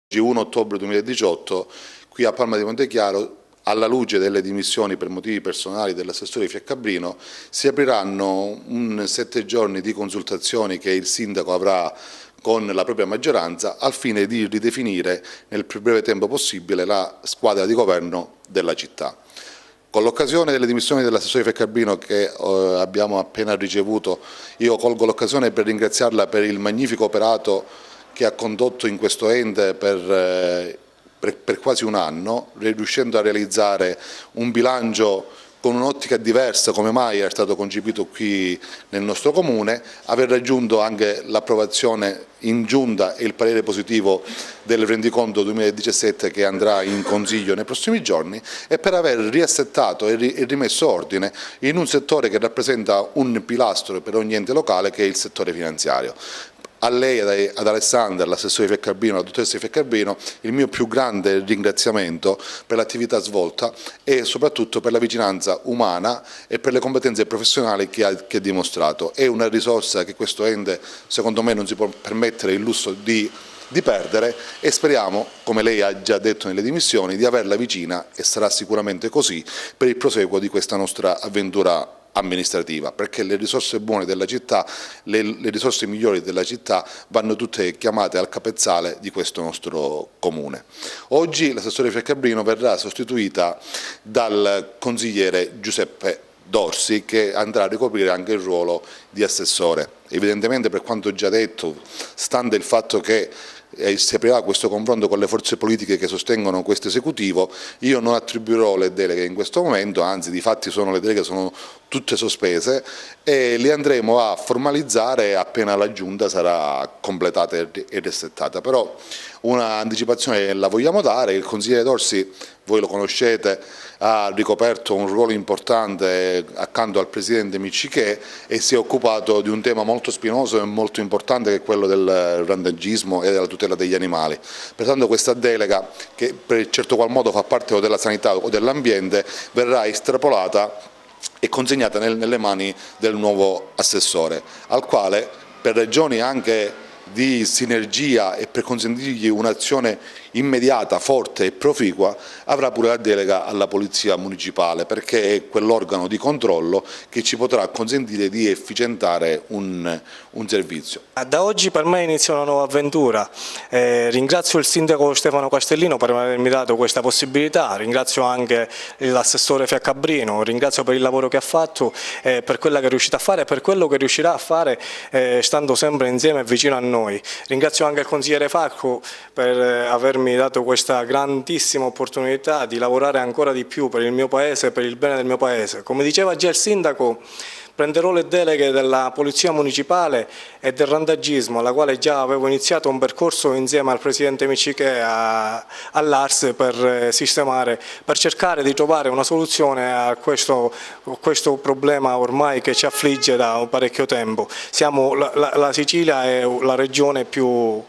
1 ottobre 2018, qui a Palma di Montechiaro, alla luce delle dimissioni per motivi personali dell'assessore Fiaccabrino, si apriranno 7 giorni di consultazioni che il sindaco avrà con la propria maggioranza al fine di ridefinire nel più breve tempo possibile la squadra di governo della città. Con l'occasione delle dimissioni dell'assessore Fiaccabrino che abbiamo appena ricevuto, io colgo l'occasione per ringraziarla per il magnifico operato che ha condotto in questo ente per quasi un anno, riuscendo a realizzare un bilancio con un'ottica diversa, come mai è stato concepito qui nel nostro comune, aver raggiunto anche l'approvazione in giunta e il parere positivo del rendiconto 2017 che andrà in consiglio nei prossimi giorni, e per aver riassettato e rimesso ordine in un settore che rappresenta un pilastro per ogni ente locale, che è il settore finanziario. A lei, ad Alessandra, all'assessore Fiaccabrino, alla dottoressa Fiaccabrino, il mio più grande ringraziamento per l'attività svolta e soprattutto per la vicinanza umana e per le competenze professionali che ha dimostrato. È una risorsa che questo ente, secondo me, non si può permettere il lusso di perdere, e speriamo, come lei ha già detto nelle dimissioni, di averla vicina, e sarà sicuramente così, per il proseguo di questa nostra avventura amministrativa, perché le risorse buone della città, le risorse migliori della città vanno tutte chiamate al capezzale di questo nostro comune. Oggi l'assessore Fiaccabrino verrà sostituita dal consigliere Giuseppe Dorsi, che andrà a ricoprire anche il ruolo di assessore. Evidentemente, per quanto già detto, stante il fatto che si aprirà questo confronto con le forze politiche che sostengono questo esecutivo, io non attribuirò le deleghe in questo momento, anzi di fatti le deleghe sono tutte sospese, e le andremo a formalizzare appena la giunta sarà completata e resettata. Però un'anticipazione la vogliamo dare: il consigliere Dorsi, voi lo conoscete, ha ricoperto un ruolo importante accanto al presidente Miccichè e si è occupato di un tema molto spinoso e molto importante, che è quello del randagismo e della tutela degli animali. Pertanto questa delega, che per certo qual modo fa parte o della sanità o dell'ambiente, verrà estrapolata e consegnata nelle mani del nuovo assessore, al quale, per ragioni anche di sinergia e per consentirgli un'azione immediata, forte e proficua, avrà pure la delega alla Polizia Municipale, perché è quell'organo di controllo che ci potrà consentire di efficientare un servizio. Da oggi per me inizia una nuova avventura. Ringrazio il sindaco Stefano Castellino per avermi dato questa possibilità, ringrazio anche l'assessore Fiaccabrino, ringrazio per il lavoro che ha fatto, per quello che è riuscito a fare e per quello che riuscirà a fare stando sempre insieme e vicino a noi. Ringrazio anche il consigliere Falco per avermi dato questa grandissima opportunità di lavorare ancora di più per il mio paese e per il bene del mio paese. Come diceva già il sindaco, prenderò le deleghe della Polizia Municipale e del randagismo, alla quale già avevo iniziato un percorso insieme al presidente Miccichè all'Ars per sistemare, per cercare di trovare una soluzione a questo problema ormai che ci affligge da parecchio tempo. La Sicilia è la regione più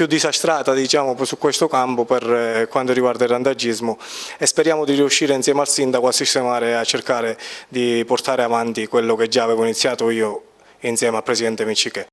disastrata, diciamo, su questo campo per quanto riguarda il randagismo, e speriamo di riuscire insieme al sindaco a sistemare e a cercare di portare avanti quello che già avevo iniziato io insieme al presidente Miccichè.